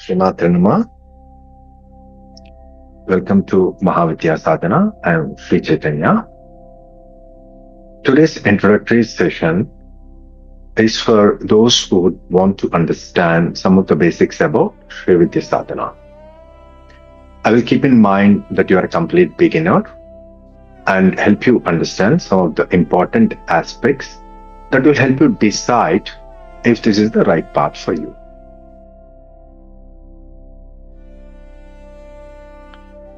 Sanātana Dharma. Welcome to Mahavidya Sadhana. I am Sri Chaitanya. Today's introductory session is for those who would want to understand some of the basics about Srividya Sadhana. I will keep in mind that you are a complete beginner and help you understand some of the important aspects that will help you decide if this is the right path for you.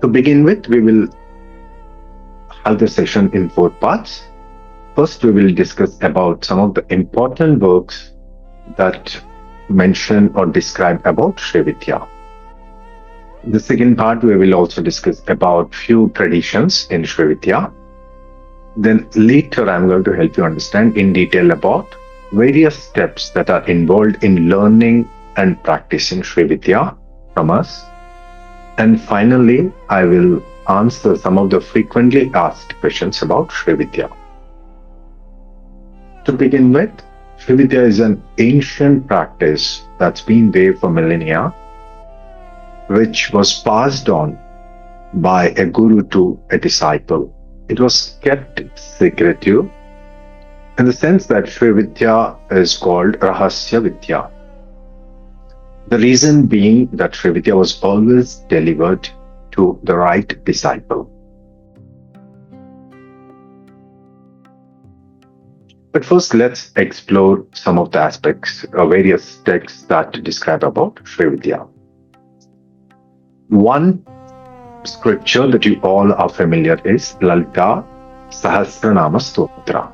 To begin with, we will have the session in 4 parts. First, we will discuss about some of the important works that mention or describe about Śrīvidyā. The second part, we will also discuss about few traditions in Śrīvidyā. Then later, I'm going to help you understand in detail about various steps that are involved in learning and practicing Śrīvidyā from us. And finally, I will answer some of the frequently asked questions about Srividya. To begin with, Srividya is an ancient practice that's been there for millennia, which was passed on by a guru to a disciple. It was kept secretive in the sense that Srividya is called Rahasya Vidya. The reason being that Srividya was always delivered to the right disciple. But first, let's explore some of the aspects of various texts that describe about Srividya. One scripture that you all are familiar is Lalita Sahasranama Stotra.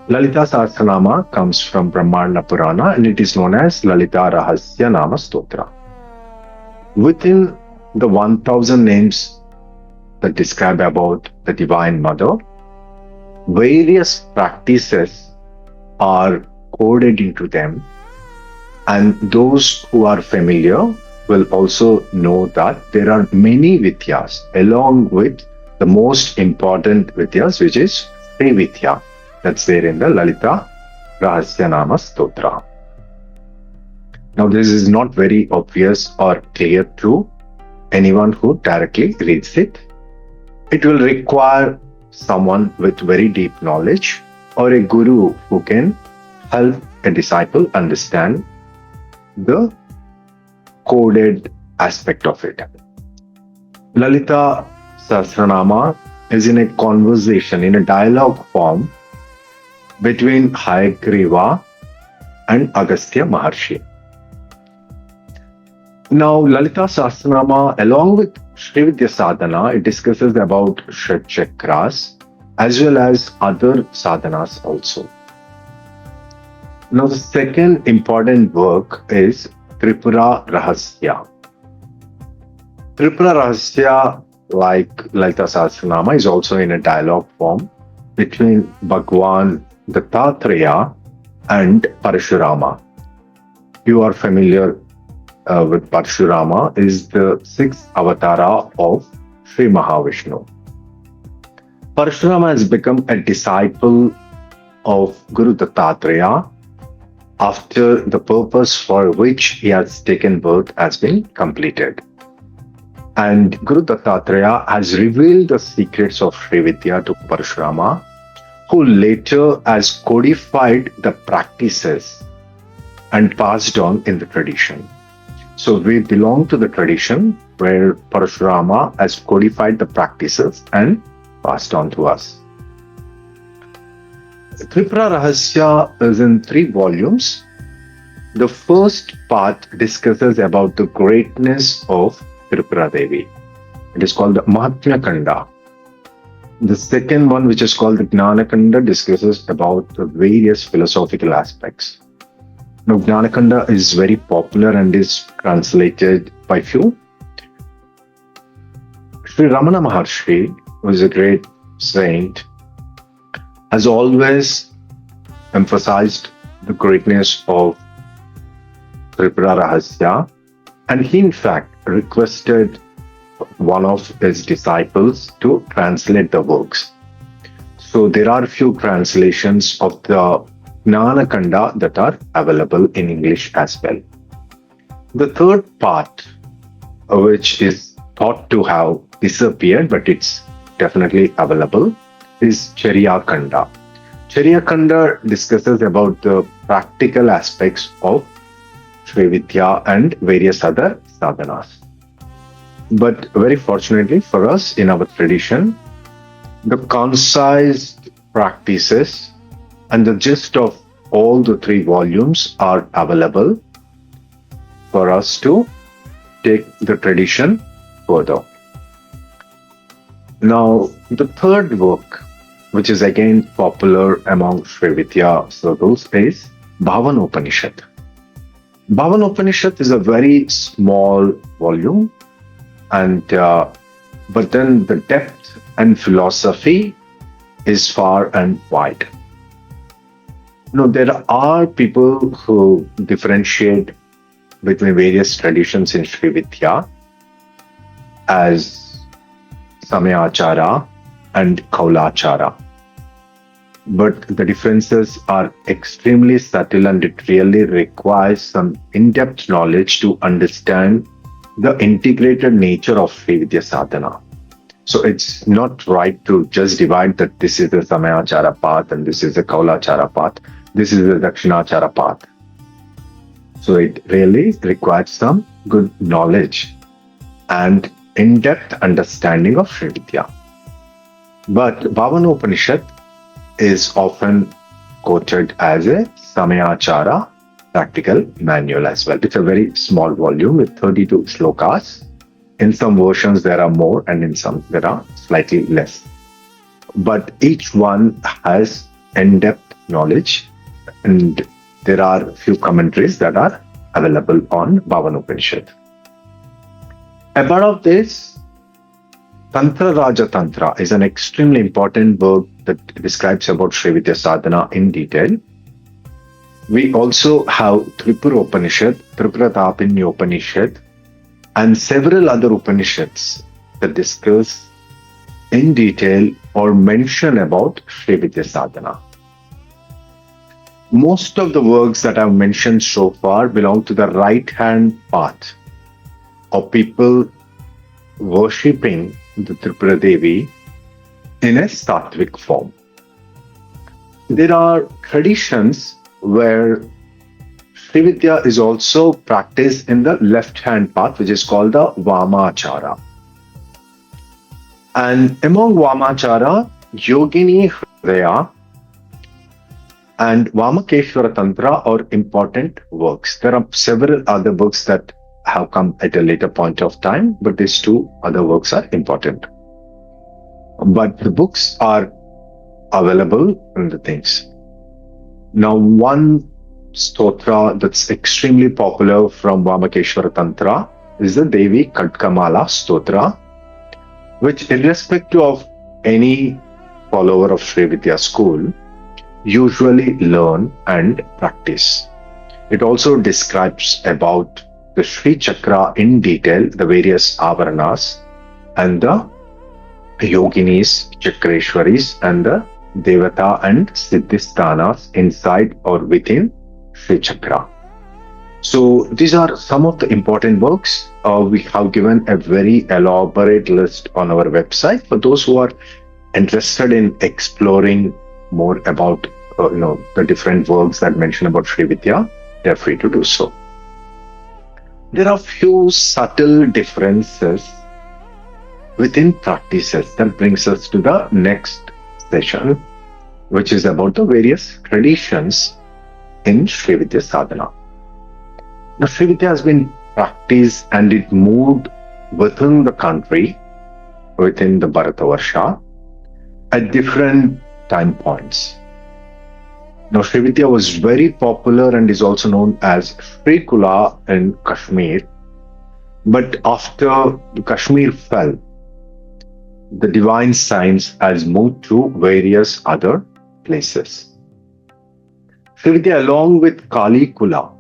Lalita Sahasranama comes from Brahmana Purana and it is known as Lalita Rahasya Nama Stotra. Within the 1000 names that describe about the Divine Mother, various practices are coded into them, and those who are familiar will also know that there are many Vidyas along with the most important Vidyas, which is Śrīvidyā. That's there in the Lalita Rahasya Nama Stotra. Now, this is not very obvious or clear to anyone who directly reads it. It will require someone with very deep knowledge or a guru who can help a disciple understand the coded aspect of it. Lalita Sahasranama is in a conversation, in a dialogue form between Hayagriva and Agastya Maharshi. Now, Lalita Sahasranama, along with Srividya Sadhana, it discusses about Shat Chakras as well as other sadhanas also. Now, the second important work is Tripura Rahasya. Tripura Rahasya, like Lalita Sahasranama, is also in a dialogue form between Bhagwan Dattatreya and Parashurama. You are familiar with Parashurama, is the 6th avatara of Sri Mahavishnu. Parashurama has become a disciple of Guru Dattatreya after the purpose for which he has taken birth has been completed. And Guru Dattatreya has revealed the secrets of Srividya to Parashurama, who later has codified the practices and passed on in the tradition. So we belong to the tradition where Parashurama has codified the practices and passed on to us. Tripura Rahasya is in 3 volumes. The first part discusses about the greatness of Tripura Devi. It is called the Mahatmya Kanda. The second one, which is called the Gnana Kanda, discusses about the various philosophical aspects. Now, Gnana Kanda is very popular and is translated by few. Sri Ramana Maharshi, who is a great saint, has always emphasized the greatness of Tripura Rahasya, and he in fact requested one of his disciples to translate the works. So there are few translations of the Gnana Kanda that are available in English as well. The third part, which is thought to have disappeared, but it's definitely available, is Charya Kanda. Charya Kanda discusses about the practical aspects of Śrīvidyā and various other sadhanas. But very fortunately for us in our tradition, the concise practices and the gist of all the 3 volumes are available for us to take the tradition further. Now, the third work, which is again popular among Śrīvidyā circles, is Bhavanopanishad. Bhavanopanishad is a very small volume, and but then the depth and philosophy is far and wide. There are people who differentiate between various traditions in Śrīvidyā as Samayāchara and Kaulāchara. But the differences are extremely subtle, and it really requires some in-depth knowledge to understand the integrated nature of Srividya sadhana. So it's not right to just divide that this is the Samayāchara path and this is the Kaulāchara path, this is the Dakshināchara path. So it really requires some good knowledge and in-depth understanding of Srividya. But Bhavanopanishad is often quoted as a Samayāchara practical manual as well. It's a very small volume with 32 shlokas. In some versions there are more, and in some there are slightly less. But each one has in-depth knowledge, and there are few commentaries that are available on Bhavanopanishad. Above this, Tantra Raja Tantra is an extremely important work that describes about Srividya sadhana in detail. We also have Tripura Upanishad, Tripuratapini Upanishad, and several other Upanishads that discuss in detail or mention about Srividya sadhana. Most of the works that I've mentioned so far belong to the right-hand path of people worshipping the Tripura Devi in a sattvic form. There are traditions where Srividya is also practiced in the left-hand path, which is called the Vamachara. And among Vamachara, Yogini Hridaya and Vamakeshwara Tantra are important works. There are several other works that have come at a later point of time, but these 2 other works are important. But the books are available in the things. Now, one stotra that's extremely popular from Vamakeshwara Tantra is the Devi Kadkamala stotra, which, irrespective of any follower of Srividya school, usually learn and practice. It also describes about the Sri Chakra in detail, the various avaranas, and the yoginis, chakreshwaris, and the devata and siddhisthanas inside or within Sri Chakra. So these are some of the important works. We have given a very elaborate list on our website for those who are interested in exploring more about the different works that mention about Srividya. They're free to do so. There are few subtle differences within practices that brings us to the next session, which is about the various traditions in Srividya sadhana. Now, Srividya has been practiced and it moved within the country, within the Bharatavarsha, at different time points. Now, Srividya was very popular and is also known as Srikula in Kashmir. But after Kashmir fell, the divine science has moved to various other places. Srividya, along with Kali Kula,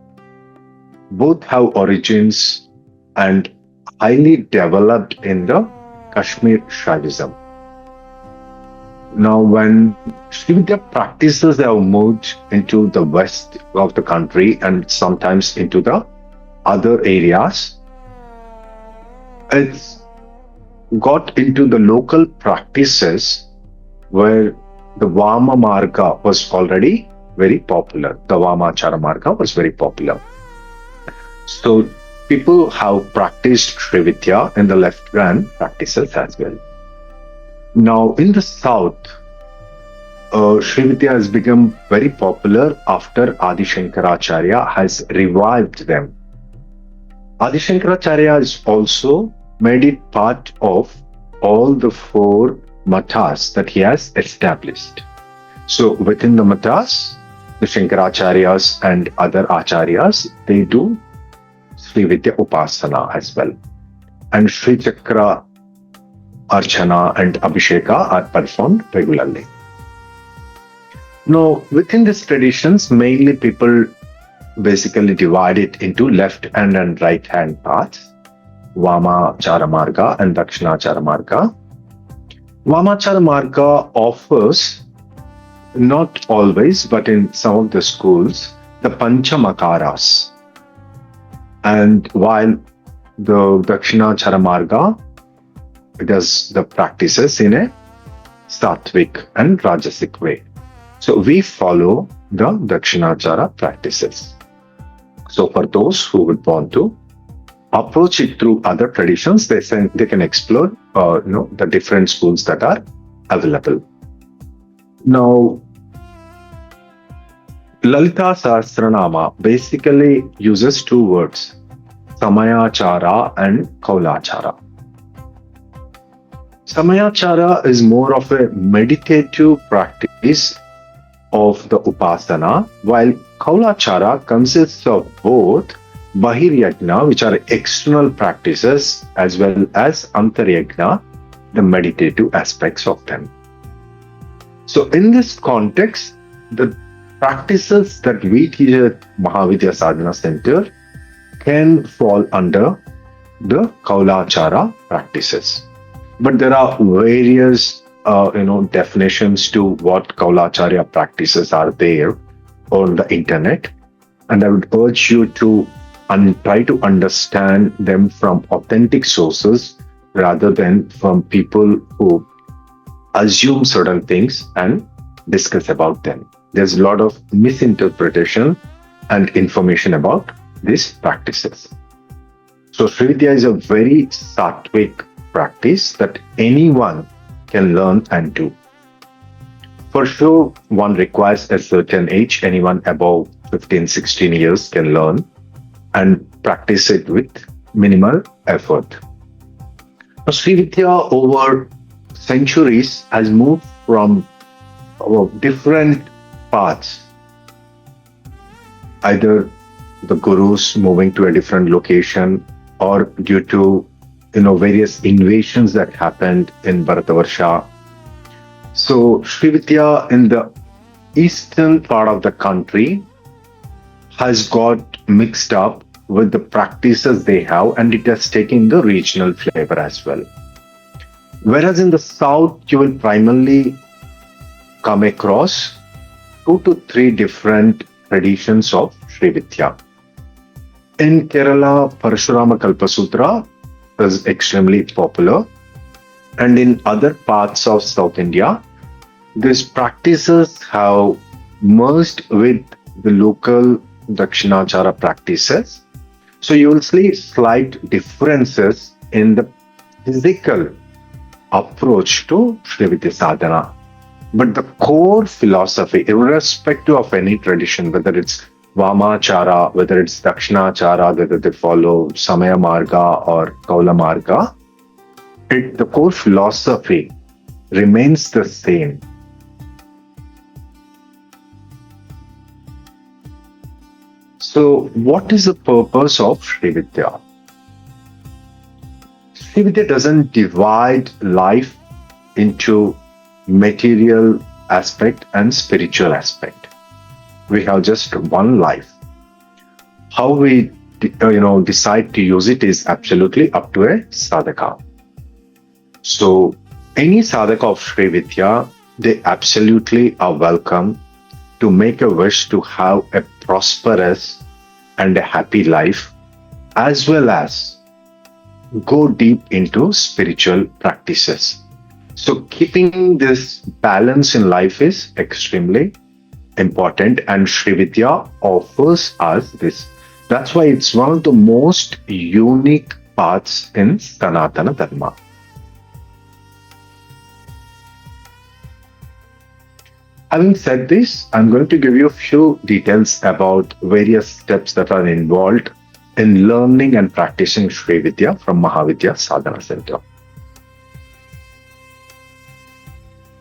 both have origins and highly developed in the Kashmir Shaivism. Now, when Srividya practices have moved into the west of the country and sometimes into the other areas, it's got into the local practices where the Vama Marga was already very popular. The Vamachara Marga was very popular. So people have practiced Śrīvidyā in the left-hand practices as well. Now in the south, Śrīvidyā has become very popular after Adi Shankaracharya has revived them. Adi Shankaracharya has also made it part of all the 4 mathas that he has established. So within the mathas, the Shankaracharyas and other acharyas, they do Srividya Upasana as well. And Sri Chakra Archana and Abhisheka are performed regularly. Now, within these traditions, mainly people basically divide it into left hand and right hand paths, Vamachara Marga and Dakshinachara Marga. Vamachara Marga offers, not always, but in some of the schools, the Panchamakaras. And while the Dakshinachara Marga does the practices in a Sattvic and Rajasic way. So we follow the Dakshinachara practices. So for those who would want to approach it through other traditions, they can explore the different schools that are available. Now, Lalita Sahasranama basically uses 2 words, Samayachara and Kaulachara. Samayachara is more of a meditative practice of the Upasana, while Kaulachara consists of both Bahiryajna, which are external practices, as well as Antaryajna, the meditative aspects of them. So in this context, the practices that we teach at Mahavidya Sadhana Center can fall under the Kaulachara practices. But there are various definitions to what Kaulacharya practices are there on the internet, and I would urge you to try to understand them from authentic sources rather than from people who assume certain things and discuss about them. There's a lot of misinterpretation and information about these practices. So Śrīvidyā is a very sattvic practice that anyone can learn and do. For sure, one requires a certain age. Anyone above 15-16 years can learn and practice it with minimal effort. Now, Śrīvidyā over centuries has moved from different paths. Either the gurus moving to a different location, or due to various invasions that happened in Bharatavarsha. So Śrīvidyā in the eastern part of the country has got mixed up with the practices they have, and it has taken the regional flavor as well. Whereas in the south, you will primarily come across 2 to 3 different traditions of Śrīvidyā. In Kerala, Parashurama Kalpasutra is extremely popular, and in other parts of South India, these practices have merged with the local Dakshinachara practices. So you will see slight differences in the physical approach to Śrīvidya sadhana. But the core philosophy, irrespective of any tradition, whether it's Vamachara, whether it's Dakshinachara, whether they follow Samaya Marga or Kaula Marga, the core philosophy remains the same. So, what is the purpose of Śrīvidyā? Śrīvidyā doesn't divide life into material aspect and spiritual aspect. We have just one life. How we decide to use it is absolutely up to a sadhaka. So any sadhaka of Śrīvidyā, they absolutely are welcome to make a wish to have a prosperous and a happy life as well as go deep into spiritual practices. So keeping this balance in life is extremely important, and Śrīvidyā offers us this. That's why it's one of the most unique paths in Sanātana Dharma. Having said this, I'm going to give you a few details about various steps that are involved in learning and practicing Śrīvidyā from Mahavidya Sadhana Center.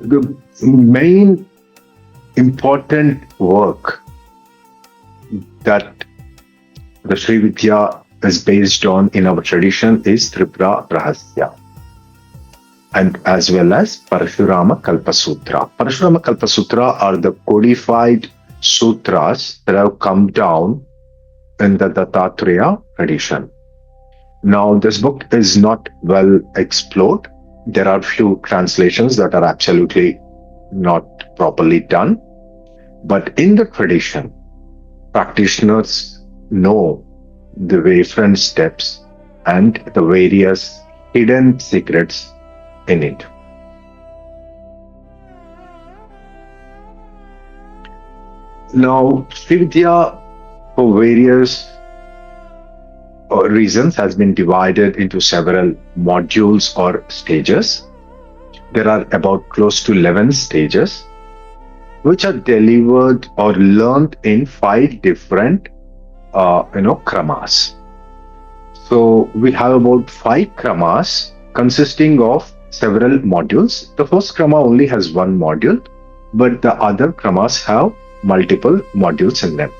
The main important work that the Śrīvidyā is based on in our tradition is Tripura Rahasya, and as well as Parashurama Kalpa Sutra. Parashurama Kalpa Sutra are the codified sutras that have come down in the Dattatreya tradition. Now, this book is not well explored. There are few translations that are absolutely not properly done. But in the tradition, practitioners know the different steps and the various hidden secrets in it. Now, Śrīvidyā, for various reasons, has been divided into several modules or stages. There are about close to 11 stages, which are delivered or learned in 5 different kramas. So we have about 5 kramas consisting of several modules. The first krama only has 1 module, but the other kramas have multiple modules in them.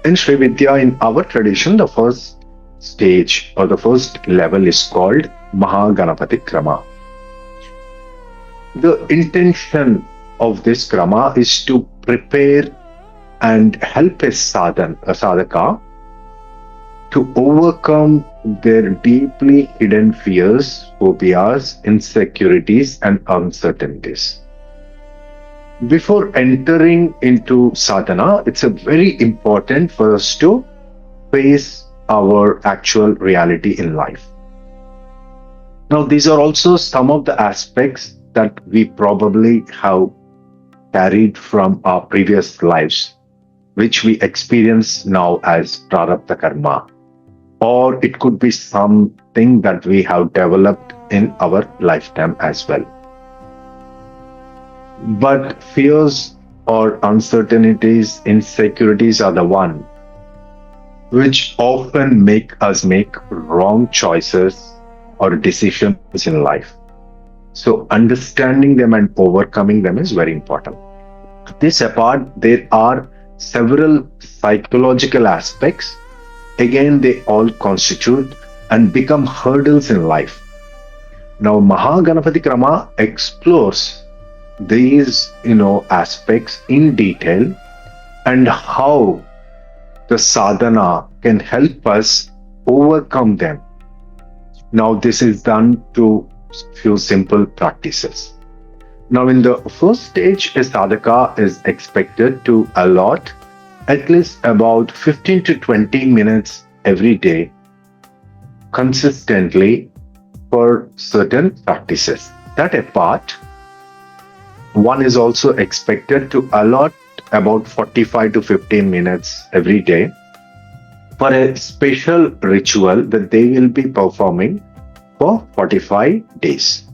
In Śrīvidyā, in our tradition, the first stage or the first level is called Mahaganapati Krama. The intention of this krama is to prepare and help a sadhaka to overcome their deeply hidden fears, phobias, insecurities, and uncertainties. Before entering into sadhana, it's very important for us to face our actual reality in life. Now, these are also some of the aspects that we probably have carried from our previous lives, which we experience now as prarabdha karma, or it could be something that we have developed in our lifetime as well. But fears or uncertainties, insecurities are the one which often make us make wrong choices or decisions in life. So understanding them and overcoming them is very important. This apart, there are several psychological aspects. Again, they all constitute and become hurdles in life. Now, Mahaganapati Krama explores these aspects in detail and how the sadhana can help us overcome them. Now, this is done through few simple practices. Now, in the first stage, a sadhaka is expected to allot at least about 15 to 20 minutes every day consistently for certain practices. That apart, one is also expected to allot about 45 to 15 minutes every day for a special ritual that they will be performing for 45 days.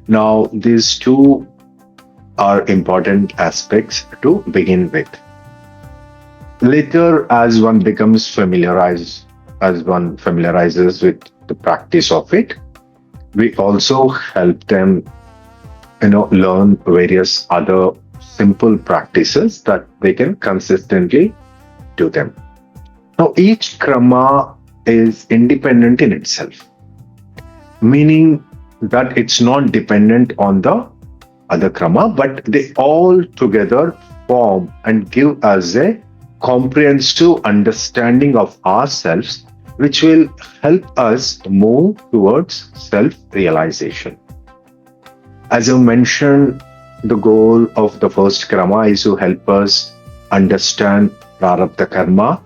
Now, these two are important aspects to begin with. Later, as one familiarizes with the practice of it, we also help them learn various other simple practices that they can consistently do them. Now, each krama is independent in itself, meaning that it's not dependent on the other krama, but they all together form and give us a comprehensive understanding of ourselves, which will help us move towards self-realization. As I mentioned, the goal of the first krama is to help us understand prarabdha karma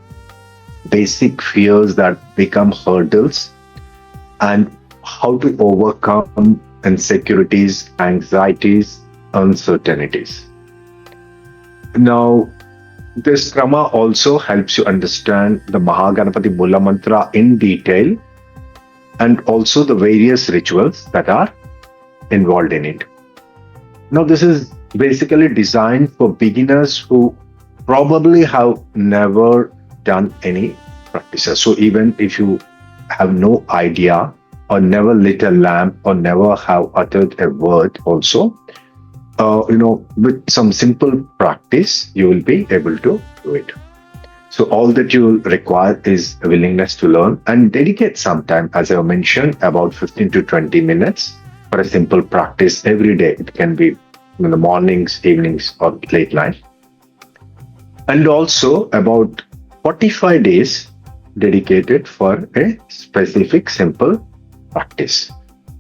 basic fears that become hurdles, and how to overcome insecurities, anxieties, uncertainties. Now, this krama also helps you understand the Mahaganapati Mula Mantra in detail, and also the various rituals that are involved in it. Now, this is basically designed for beginners who probably have never done any practices. So even if you have no idea, or never lit a lamp, or never have uttered a word also, with some simple practice, you will be able to do it. So all that you require is a willingness to learn and dedicate some time, as I mentioned, about 15 to 20 minutes for a simple practice every day. It can be in the mornings, evenings, or late night. And also about 45 days dedicated for a specific simple practice.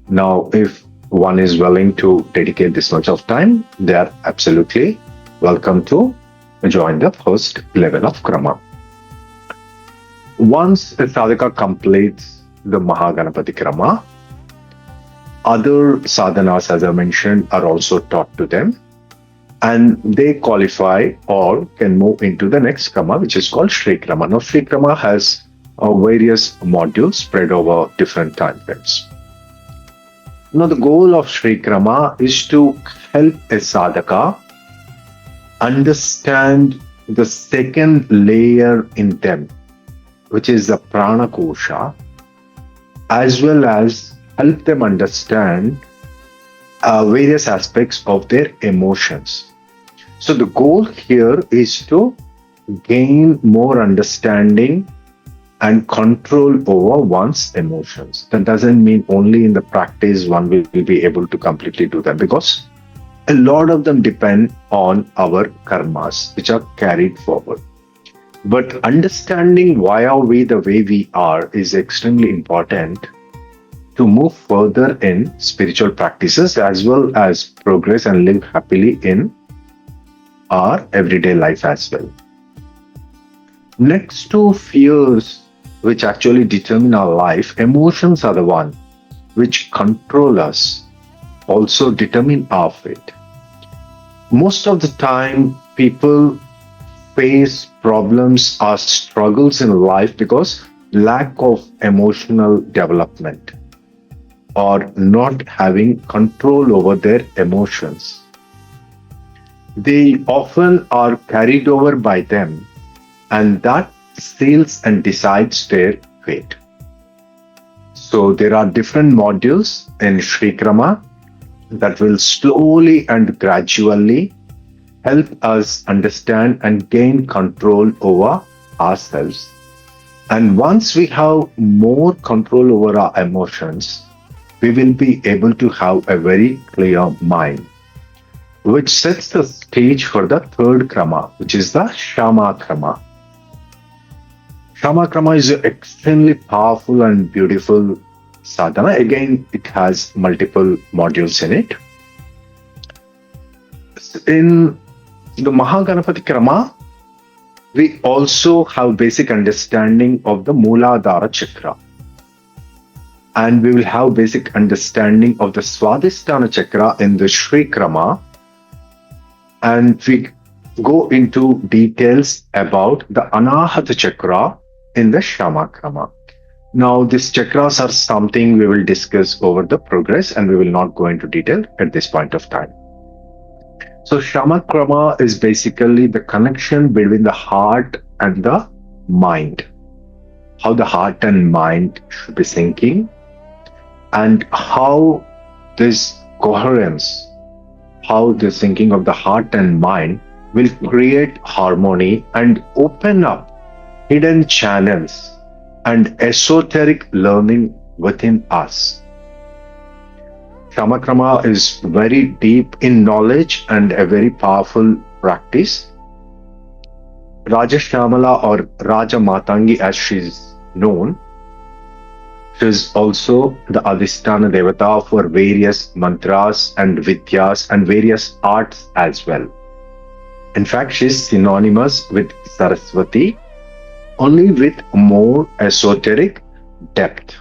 Now, if one is willing to dedicate this much of time, they are absolutely welcome to join the first level of krama. Once a sadhaka completes the Mahaganapati krama, other sadhanas, as I mentioned, are also taught to them, and they qualify or can move into the next krama, which is called Shri Krama. Now, Shri Krama has various modules spread over different time frames. Now, the goal of Shri Krama is to help a sadhaka understand the second layer in them, which is the prana kosha, as well as help them understand various aspects of their emotions. So the goal here is to gain more understanding and control over one's emotions. That doesn't mean only in the practice one will be able to completely do that, because a lot of them depend on our karmas, which are carried forward. But understanding why are we the way we are is extremely important to move further in spiritual practices, as well as progress and live happily in our everyday life as well. Next to fears, which actually determine our life, emotions are the one which control us, also determine our fate. Most of the time, people face problems or struggles in life because lack of emotional development or not having control over their emotions. They often are carried over by them, and that seals and decides their fate. So there are different modules in Shri Krama that will slowly and gradually help us understand and gain control over ourselves. And once we have more control over our emotions, we will be able to have a very clear mind, which sets the stage for the third krama, which is the Shama Krama. Shama Krama is an extremely powerful and beautiful sadhana. Again, it has multiple modules in it. In the Mahaganapati Krama, we also have basic understanding of the Mooladhara Chakra. And we will have basic understanding of the Swadhisthana Chakra in the Shri Krama. And we go into details about the Anahata Chakra in the Shama Krama. Now, these chakras are something we will discuss over the progress, and we will not go into detail at this point of time. So, Shama Krama is basically the connection between the heart and the mind. How the heart and mind should be syncing, and how this coherence, how the syncing of the heart and mind will create harmony and open up hidden channels and esoteric learning within us. Shama Krama is very deep in knowledge and a very powerful practice. Raja Shyamala, or Raja Matangi as she is known, she is also the Adhisthana Devata for various mantras and vidyas and various arts as well. In fact, she is synonymous with Saraswati, only with more esoteric depth.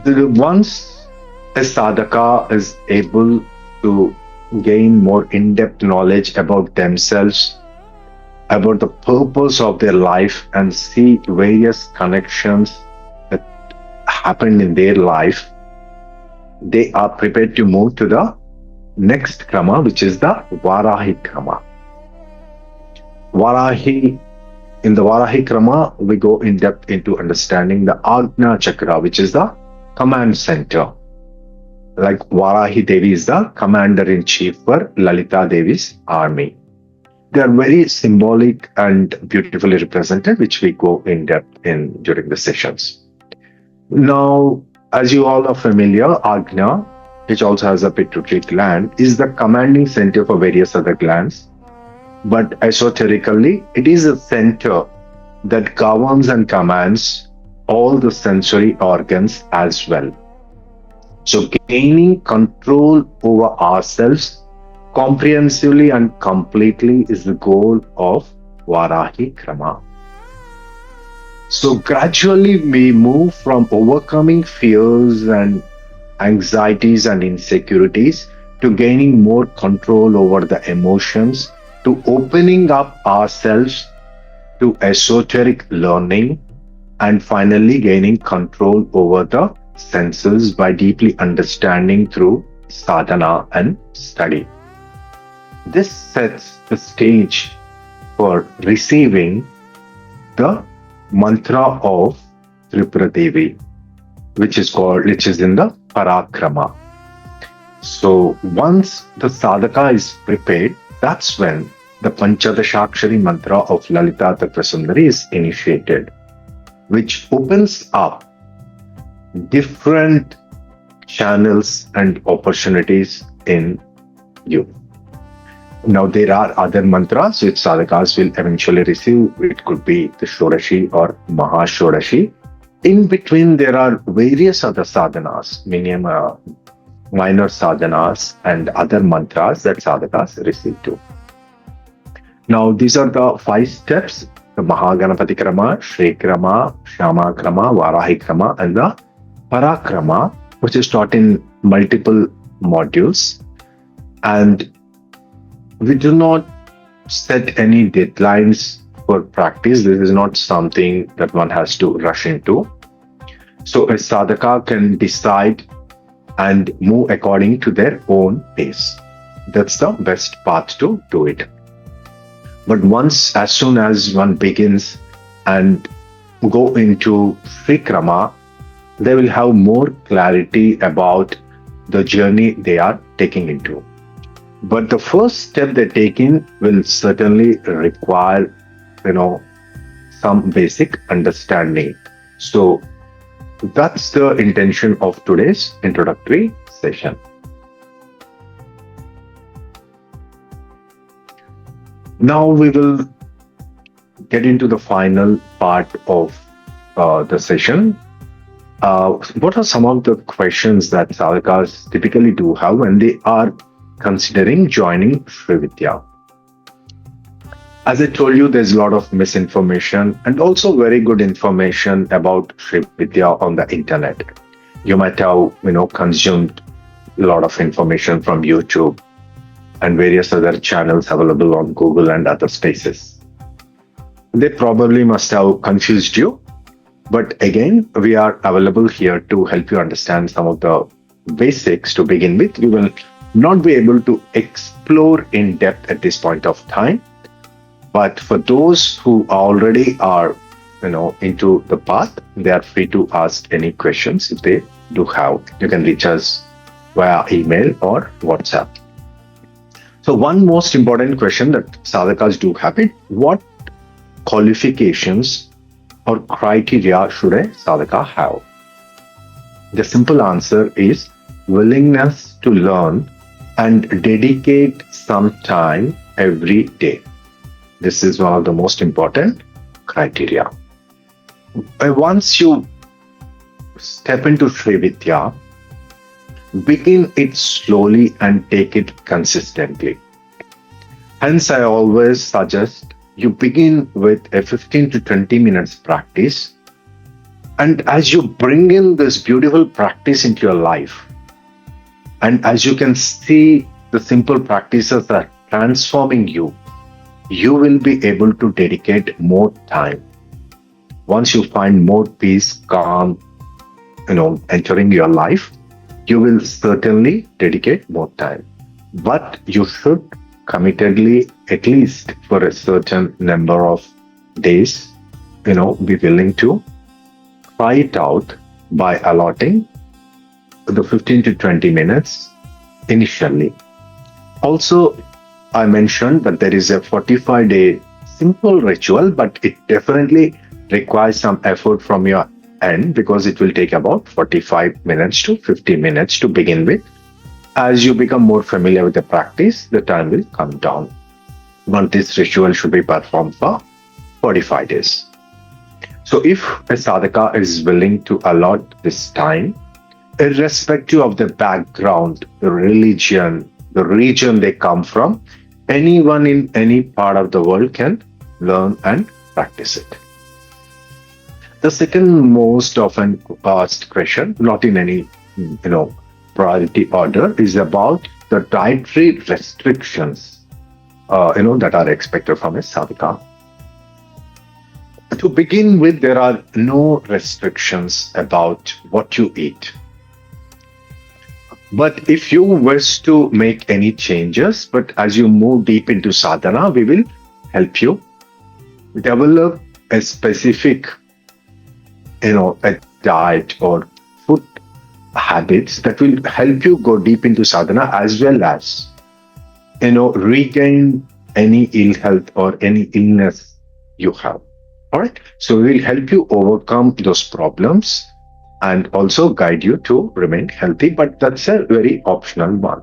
Once a sadhaka is able to gain more in-depth knowledge about themselves, about the purpose of their life, and see various connections that happened in their life, they are prepared to move to the next krama, which is the Varahi krama. In the Varahi krama, we go in depth into understanding the Ajna chakra, which is the command center. Like Varahi Devi is the commander-in-chief for Lalita Devi's army. They are very symbolic and beautifully represented, which we go in depth in during the sessions. Now, as you all are familiar, Ajna, which also has a pituitary gland, is the commanding center for various other glands. But esoterically, it is a center that governs and commands all the sensory organs as well. So gaining control over ourselves comprehensively and completely is the goal of Varahi Krama. So gradually we move from overcoming fears and anxieties and insecurities to gaining more control over the emotions, to opening up ourselves to esoteric learning, and finally gaining control over the senses by deeply understanding through sadhana and study. This sets the stage for receiving the mantra of Tripura Devi, which is in the Parakrama. So once the sadhaka is prepared, that's when the Panchadashakshari mantra of Lalita Tattva is initiated, which opens up different channels and opportunities in you. Now there are other mantras which sadhakas will eventually receive. It could be the Shodashi or Mahashodashi. In between there are various other sadhanas, meaning minor sadhanas and other mantras that sadhakas receive too. Now these are the 5 steps: the Mahaganapati Krama, Shri Krama, Shama Krama, Varahi Krama, and the Parakrama, which is taught in multiple modules. And we do not set any deadlines for practice. This is not something that one has to rush into. So a sadhaka can decide and move according to their own pace. That's the best path to do it. But as soon as one begins and go into Sri Krama, they will have more clarity about the journey they are taking into. But the first step they take in will certainly require, some basic understanding. So that's the intention of today's introductory session. Now we will get into the final part of the session. What are some of the questions that sadhakas typically do have when they are considering joining Śrīvidyā? As I told you, there's a lot of misinformation and also very good information about Śrīvidyā on the internet. You might have, consumed a lot of information from YouTube and various other channels available on Google and other spaces. They probably must have confused you. But again, we are available here to help you understand some of the basics to begin with. We will not be able to explore in depth at this point of time. But for those who already are, into the path, they are free to ask any questions if they do have. You can reach us via email or WhatsApp. So one most important question that sadhakas do have is, what qualifications or criteria should a sadhaka have? The simple answer is willingness to learn and dedicate some time every day. This is one of the most important criteria. Once you step into Śrīvidyā, begin it slowly and take it consistently. Hence, I always suggest you begin with a 15 to 20 minutes practice. And as you bring in this beautiful practice into your life, and as you can see, the simple practices are transforming you, you will be able to dedicate more time. Once you find more peace, calm, entering your life, you will certainly dedicate more time. But you should committedly, at least for a certain number of days, be willing to try it out by allotting the 15 to 20 minutes initially. Also, I mentioned that there is a 45-day simple ritual, but it definitely requires some effort from your end because it will take about 45 minutes to 50 minutes to begin with. As you become more familiar with the practice, the time will come down. But this ritual should be performed for 45 days. So if a sadhaka is willing to allot this time, irrespective of the background, the religion, the region they come from, anyone in any part of the world can learn and practice it. The second most often asked question, not in any priority order, is about the dietary restrictions that are expected from a sadhaka. To begin with, there are no restrictions about what you eat. But if you wish to make any changes, but as you move deep into sadhana, we will help you develop a specific, a diet or food habits that will help you go deep into sadhana as well as, regain any ill health or any illness you have. All right. So we will help you overcome those problems and also guide you to remain healthy, but that's a very optional one.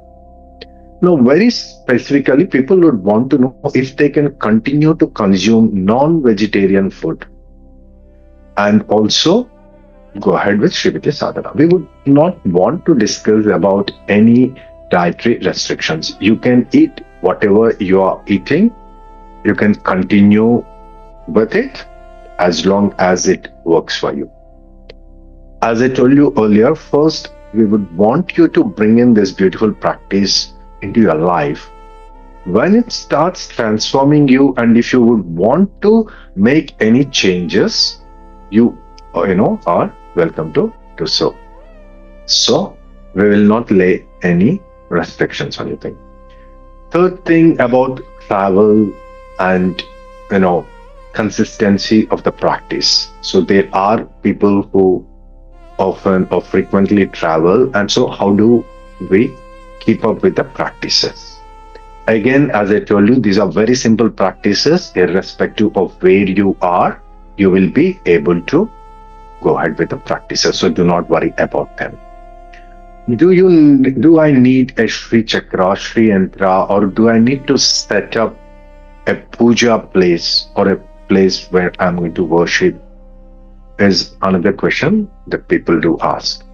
Now, very specifically, people would want to know if they can continue to consume non-vegetarian food and also go ahead with Śrīvidyā sadhana. We would not want to discuss about any dietary restrictions. You can eat whatever you are eating. You can continue with it as long as it works for you. As I told you earlier, first, we would want you to bring in this beautiful practice into your life. When it starts transforming you, and if you would want to make any changes, you are welcome to do so. So, we will not lay any restrictions on anything. Third thing about travel and, consistency of the practice. So, there are people who often or frequently travel, and so how do we keep up with the practices? Again, as I told you, these are very simple practices. Irrespective of where you are, you will be able to go ahead with the practices, so do not worry about them. Do I need a Sri Chakra, Sri Yantra, or do I need to set up a puja place or a place where I'm going to worship? Is another question that people do ask.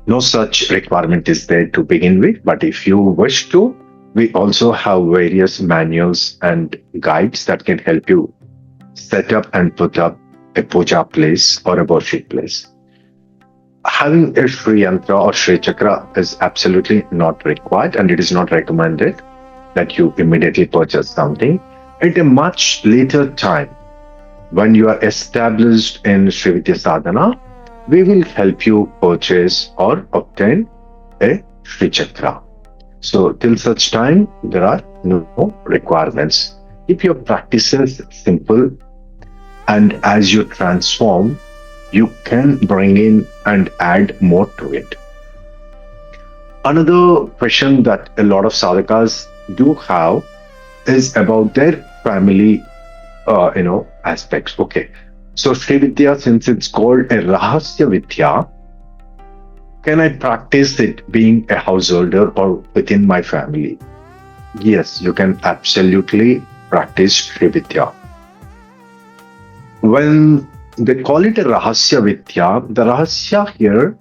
No such requirement is there to begin with, but if you wish to, we also have various manuals and guides that can help you set up and put up a puja place or a worship place. Having a Sri Yantra or Sri Chakra is absolutely not required, and it is not recommended that you immediately purchase something. At a much later time, when you are established in Śrīvidyā Sadhana, we will help you purchase or obtain a Sri Chakra. So till such time, there are no requirements. Keep your practices simple, and as you transform, you can bring in and add more to it. Another question that a lot of sadhakas do have is about their family aspects. Okay, so Srividya, since it's called a Rahasya Vidya, can I practice it being a householder or within my family? Yes, you can absolutely practice Srividya. When they call it a Rahasya Vidya, the Rahasya here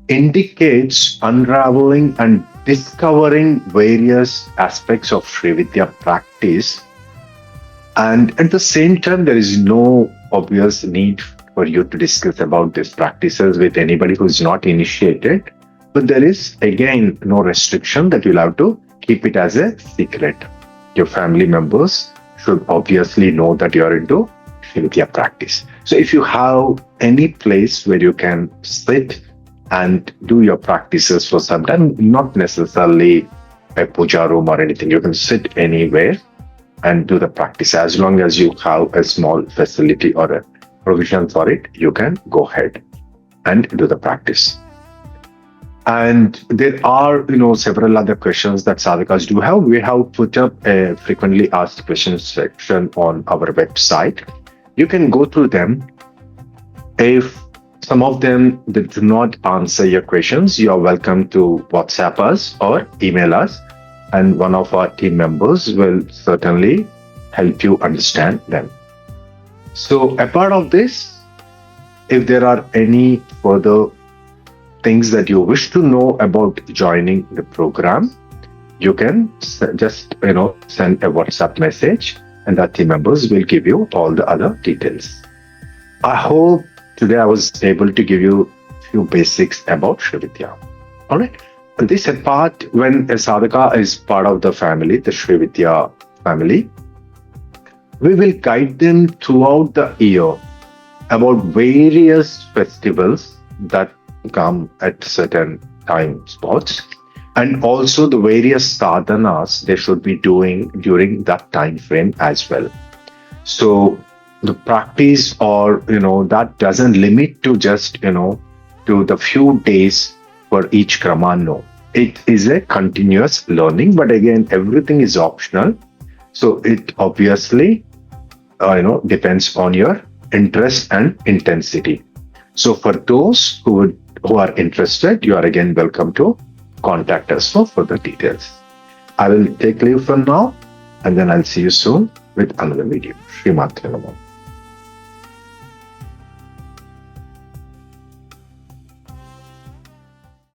indicates unraveling and discovering various aspects of Srividya practice And at the same time, there is no obvious need for you to discuss about these practices with anybody who is not initiated. But there is, again, no restriction that you'll have to keep it as a secret. Your family members should obviously know that you're into Śrīvidyā practice. So if you have any place where you can sit and do your practices for some time, not necessarily a puja room or anything, you can sit anywhere and do the practice. As long as you have a small facility or a provision for it, you can go ahead and do the practice. And there are, several other questions that sadhakas do have. We have put up a frequently asked questions section on our website. You can go through them. If some of them that do not answer your questions, you are welcome to WhatsApp us or email us, and one of our team members will certainly help you understand them. So apart of this, if there are any further things that you wish to know about joining the program, you can just send a WhatsApp message, and our team members will give you all the other details. I hope today I was able to give you a few basics about Śrīvidyā. All right. And this apart, when a sadhaka is part of the family, the Śrīvidyā family, we will guide them throughout the year about various festivals that come at certain time spots, and also the various sadhanas they should be doing during that time frame as well. So the practice or that doesn't limit to just to the few days for each krama. No, it is a continuous learning, but again, everything is optional, so it obviously depends on your interest and intensity. So for those who are interested, you are again welcome to contact us for further details. I will take leave for now, and then I'll see you soon with another video. Srimātri Namo.